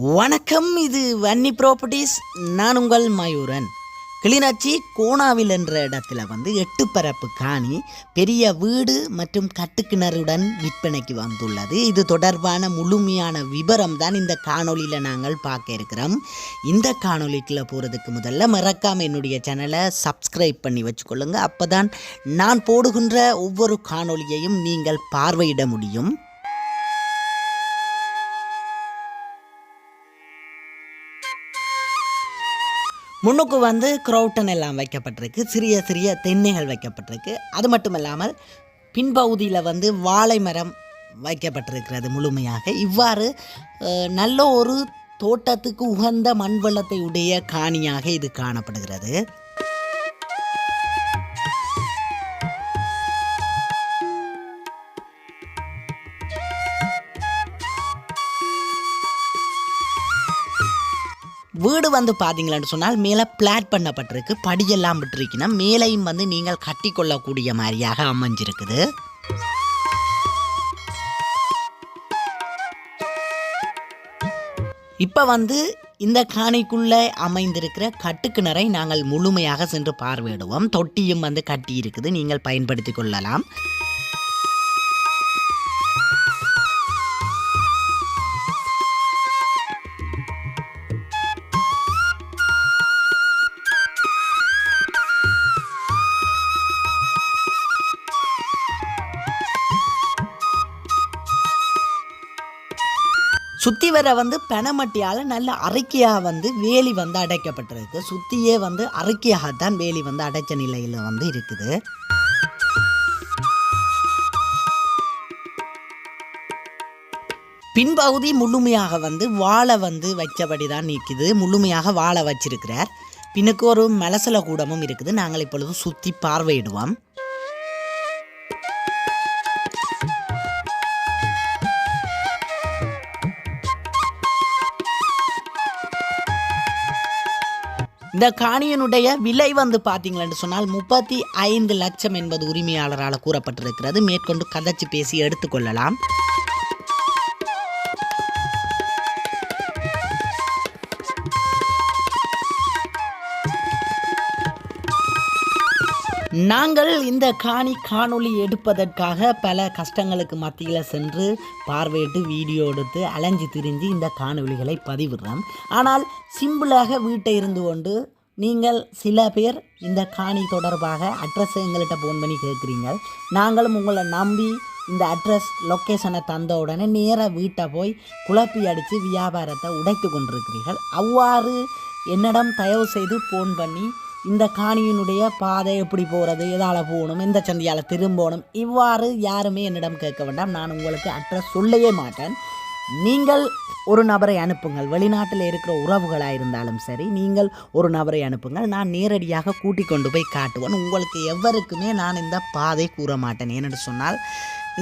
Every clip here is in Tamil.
வணக்கம், இது வன்னி ப்ராப்பர்ட்டிஸ். நான் உங்கள் மயூரன். கிளிநொச்சி கோணாவில் என்ற இடத்துல 8 பரப்பு காணி பெரிய வீடு மற்றும் கட்டுக்கிணறுடன் விற்பனைக்கு வந்துள்ளது. இது தொடர்பான முழுமையான விவரம் தான் இந்த காணொலியில் நாங்கள் பார்க்க இருக்கிறோம். இந்த காணொலிக்குள்ளே போகிறதுக்கு முதல்ல மறக்காமல் என்னுடைய சேனலை சப்ஸ்கிரைப் பண்ணி வச்சுக்கொள்ளுங்க. அப்போ தான் நான் போடுகின்ற ஒவ்வொரு காணொலியையும் நீங்கள் பார்வையிட முடியும். முன்னுக்கு க்ரௌட்டன் எல்லாம் வைக்கப்பட்டிருக்கு, சிறிய சிறிய தென்னைகள் வைக்கப்பட்டிருக்கு. அது மட்டும் இல்லாமல் பின்பகுதியில் வாழை மரம் வைக்கப்பட்டிருக்கிறது முழுமையாக. இவ்வாறு நல்ல ஒரு தோட்டத்துக்கு உகந்த மண் வளத்தை உடைய காணியாக இது காணப்படுகிறது. வீடு பார்த்தீங்களான்னு சொன்னால் மேலே பிளாட் பண்ணப்பட்டிருக்கு, படியெல்லாம் விட்டுருக்குன்னா மேலையும் நீங்கள் கட்டிக்கொள்ளக்கூடிய மாதிரியாக அமைஞ்சிருக்குது. இப்போ இந்த காணிக்குள்ளே அமைந்திருக்கிற கட்டுக்கிணறை நாங்கள் முழுமையாக சென்று பார்வையிடுவோம். தொட்டியும் கட்டி இருக்குது, நீங்கள் பயன்படுத்தி கொள்ளலாம். சுற்றி வர பெனமட்டியால் நல்ல அறிக்கையாக வேலி அடைக்கப்பட்டிருக்கு. சுற்றியே அறிக்கையாகத்தான் வேலி அடைச்ச நிலையில் இருக்குது. பின்பகுதி முழுமையாக வாழை வச்சபடி தான் நிற்குது. முழுமையாக வாழை வச்சிருக்கிறார். பின்னுக்கு ஒரு மலசல கூடமும் இருக்குது. நாங்கள் இப்பொழுது சுற்றி பார்வையிடுவோம். இந்த காணியினுடைய விலை பார்த்தீங்களன்னு சொன்னால் 35 லட்சம் என்பது உரிமையாளரால் கூறப்பட்டிருக்கிறது. மேற்கொண்டு கதைச்சு பேசி எடுத்துக்கொள்ளலாம். நாங்கள் இந்த காணொளி எடுப்பதற்காக பல கஷ்டங்களுக்கு மத்தியில் சென்று பார்வையிட்டு வீடியோ எடுத்து அலைஞ்சு திரிஞ்சு இந்த காணொளிகளை பதிவிடுறோம். ஆனால் சிம்பிளாக வீட்டை இருந்து கொண்டு நீங்கள் சில பேர் இந்த காணி தொடர்பாக அட்ரஸ் எங்கள்கிட்ட ஃபோன் பண்ணி கேட்குறீங்க. நாங்களும் உங்களை நம்பி இந்த அட்ரஸ் லொக்கேஷனை தந்த உடனே நேராக வீட்டை போய் குழப்பி அடித்து வியாபாரத்தை உடைத்து கொண்டிருக்கிறீர்கள். அவ்வாறு என்னிடம் தயவு செய்து ஃபோன் பண்ணி இந்த காணியினுடைய பாதை எப்படி போகிறது, எதால் போகணும், எந்த சந்தையால் திரும்பணும், இவ்வாறு யாருமே என்னிடம் கேட்க வேண்டாம். நான் உங்களுக்கு அட்ரஸ் சொல்லவே மாட்டேன். நீங்கள் ஒரு நபரை அனுப்புங்கள். வெளிநாட்டில் இருக்கிற உறவுகளாக இருந்தாலும் சரி, நீங்கள் ஒரு நபரை அனுப்புங்கள். நான் நேரடியாக கூட்டிக் கொண்டு போய் காட்டுவேன். உங்களுக்கு எவருக்குமே நான் இந்த பாதை கூற மாட்டேன். ஏனென்று சொன்னால்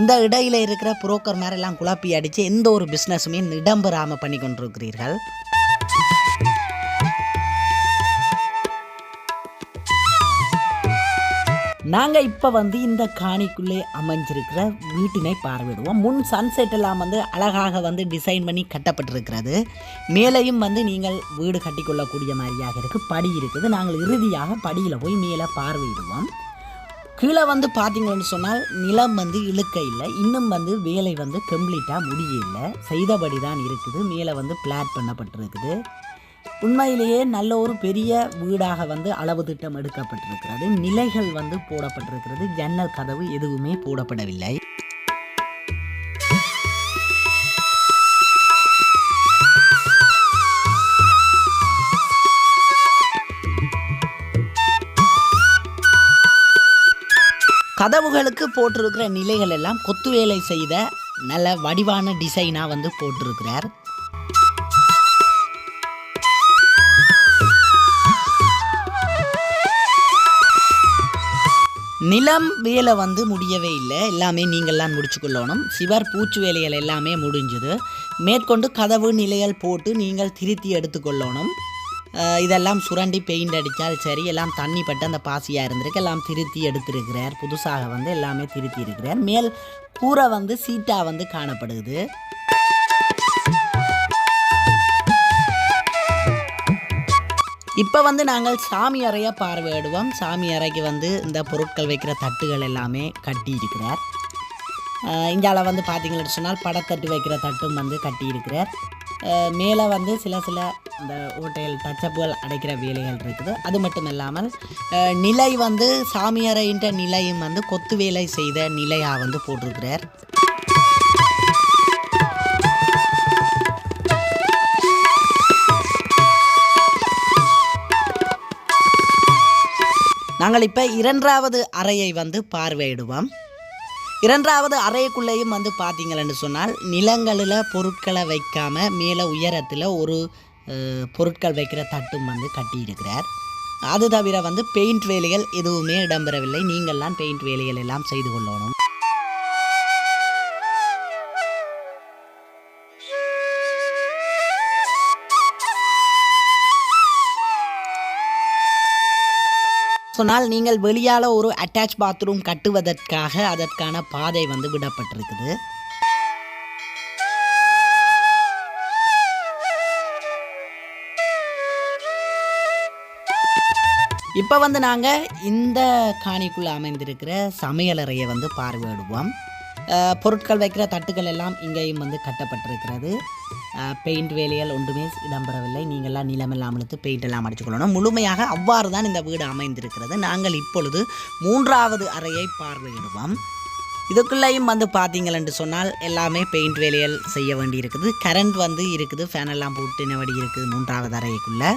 இந்த இடையில் இருக்கிற புரோக்கர் மாதிரிலாம் குழப்பி அடித்து எந்த ஒரு பிஸ்னஸுமே இடம்பெறாமல் பண்ணி கொண்டிருக்கிறீர்கள். நாங்கள் இப்போ இந்த காணிக்குள்ளே அமைஞ்சிருக்கிற வீட்டினை பார்வையிடுவோம். முன் சன்செட் எல்லாம் அழகாக டிசைன் பண்ணி கட்டப்பட்டிருக்கிறது. மேலேயும் நீங்கள் வீடு கட்டிக்கொள்ளக்கூடிய மாதிரியாக இருக்குது. படி இருக்குது. நாங்கள் இறுதியாக படியில் போய் மேலே பார்வையிடுவோம். கீழே பார்த்தீங்கன்னு சொன்னால் நிலம் இழுக்க இல்லை. இன்னும் வேலை கம்ப்ளீட்டாக முடியலை, செய்தபடி தான் இருக்குது. மேலே பிளாட் பண்ணப்பட்டிருக்குது. உண்மையிலேயே நல்ல ஒரு பெரிய வீடாக அளவு திட்டம் எடுக்கப்பட்டிருக்கிறது. நிலைகள் போடப்பட்டிருக்கிறது. ஜன்னல் கதவு எதுவுமே போடப்படவில்லை. கதவுகளுக்கு போட்டிருக்கிற நிலைகள் எல்லாம் கொத்து வேலை செய்த நல்ல வடிவான டிசைனாக போட்டிருக்கிறார். நிலம் வேலை முடியவே இல்லை. எல்லாமே நீங்கள்லாம் முடிச்சுக்கொள்ளணும். சிவர் பூச்சி வேலைகள் எல்லாமே முடிஞ்சுது. மேற்கொண்டு கதவு நிலைகள் போட்டு நீங்கள் திருத்தி எடுத்துக்கொள்ளணும். இதெல்லாம் சுரண்டி பெயிண்ட் அடித்தால் சரி. எல்லாம் தண்ணி பட்டு அந்த பாசியாக இருந்திருக்கு. எல்லாம் திருத்தி எடுத்திருக்கிறார். புதுசாக எல்லாமே திருத்தி இருக்கிறார். மேல் கூரை சீட்டாக காணப்படுது. இப்போ வந்து நாங்கள் சாமி அறையை பார்வையிடுவோம். சாமி அறைக்கு வந்து இந்த பொருட்கள் வைக்கிற தட்டுகள் எல்லாமே கட்டி இருக்கிறார். இங்கால வந்து பார்த்தீங்கன்னு சொன்னால் படத்தட்டு வைக்கிற தட்டும் வந்து கட்டி இருக்கிறார். மேலே வந்து சில இந்த ஹோட்டல் டச்சப்புகள் அடைக்கிற வேலைகள் இருக்குது. அது மட்டும் இல்லாமல் நிலை வந்து சாமி அறையின்ற நிலையும் வந்து கொத்து வேலை செய்த நிலையாக வந்து போட்டிருக்கிறார். நாங்கள் இப்போ 2வது அறையை வந்து பார்வையிடுவோம். 2வது அறைக்குள்ளேயும் வந்து பார்த்தீங்களன்னு சொன்னால் நிலங்களில் பொருட்களை வைக்காமல் மேலே உயரத்தில் ஒரு பொருட்கள் வைக்கிற தட்டும் வந்து கட்டியிருக்கிறார். அது தவிர வந்து பெயிண்ட் வேலைகள் எதுவுமே இடம்பெறவில்லை. நீங்கள்லாம் பெயிண்ட் வேலைகள் எல்லாம் செய்து கொள்ளணும். சொன்னால் நீங்கள் வெளியால் ஒரு அட்டாச் பாத்ரூம் கட்டுவதற்காக அதற்கான பாதை வந்து விடப்பட்டிருக்குது. இப்போ வந்து நாங்கள் இந்த காணிக்குள்ளே அமைந்திருக்கிற சமையலறையை வந்து பார்வையிடுவோம். பொருட்கள் வைக்கிற தட்டுகள் எல்லாம் இங்கேயும் வந்து கட்டப்பட்டிருக்கிறது. பெயிண்ட் வேலைகள் ஒன்றுமே இடம்பெறவில்லை. நீங்கள்லாம் நிலமெல்லாம் இழுத்து பெயிண்ட் எல்லாம் அடிச்சுக்கொள்ளணும். முழுமையாக அவ்வாறு தான் இந்த வீடு அமைந்திருக்கிறது. நாங்கள் இப்பொழுது 3வது அறையை பார்வையிடுவோம். இதுக்குள்ளேயும் வந்து பார்த்தீங்களென்று சொன்னால் எல்லாமே பெயிண்ட் வேலைகள் செய்ய வேண்டி இருக்குது. கரண்ட் வந்து இருக்குது, ஃபேன் எல்லாம் போட்டுனபடி இருக்குது 3வது அறைக்குள்ளே.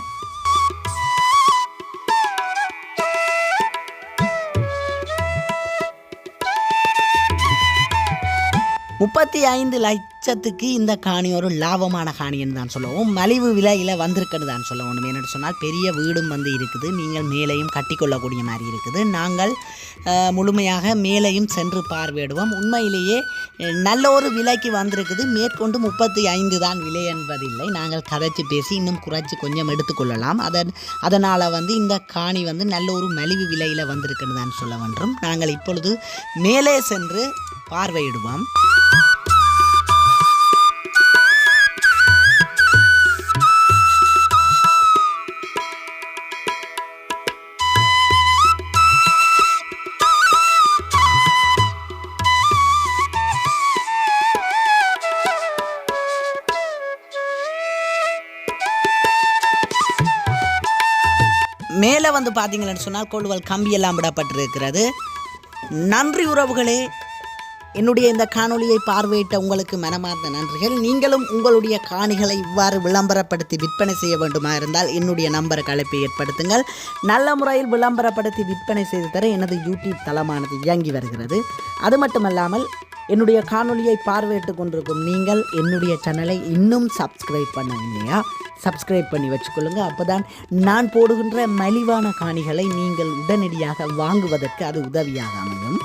35 லட்சத்துக்கு இந்த காணி ஒரு லாபமான காணின்னு தான் சொல்லுவோம். மலிவு விலையில் வந்திருக்குன்னு தான் சொல்லுவோம். என்னென்னு சொன்னால் பெரிய வீடும் வந்து இருக்குது. நீங்கள் மேலேயும் கட்டிக்கொள்ளக்கூடிய மாதிரி இருக்குது. நாங்கள் முழுமையாக மேலேயும் சென்று பார்வையிடுவோம். உண்மையிலேயே நல்ல ஒரு விலைக்கு வந்திருக்குது. மேற்கொண்டு 35 தான் விலை என்பதில்லை. நாங்கள் கதைச்சி பேசி இன்னும் குறைச்சி கொஞ்சம் எடுத்துக்கொள்ளலாம். அதனால் வந்து இந்த காணி வந்து நல்ல ஒரு மலிவு விலையில் வந்திருக்குன்னு தான் சொல்ல வேண்டும். நாங்கள் இப்பொழுது மேலே சென்று பார்வையிடுவோம். மேலே வந்து பார்த்தீங்கன்னு சொன்னால் கொள்ளுவல் கம்பியெல்லாம் விடப்பட்டிருக்கிறது. நன்றி உறவுகளே. என்னுடைய இந்த காணொலியை பார்வையிட்ட உங்களுக்கு மனமார்ந்த நன்றிகள். நீங்களும் உங்களுடைய காணிகளை இவ்வாறு விளம்பரப்படுத்தி விற்பனை செய்ய வேண்டுமா இருந்தால் என்னுடைய நம்பருக்கு அழைப்பை ஏற்படுத்துங்கள். நல்ல முறையில் விளம்பரப்படுத்தி விற்பனை செய்து தர எனது யூடியூப் தளமானது இயங்கி வருகிறது. அது மட்டுமல்லாமல் என்னுடைய காணொலியை பார்வையிட்டு கொண்டிருக்கும் நீங்கள் என்னுடைய சேனலை இன்னும் சப்ஸ்கிரைப் பண்ணவில்லையா? சப்ஸ்கிரைப் பண்ணி வச்சுக்கொள்ளுங்க. அப்போதான் நான் போடுகின்ற மலிவான காணிகளை நீங்கள் உடனடியாக வாங்குவதற்கு அது உதவியாக அமையும்.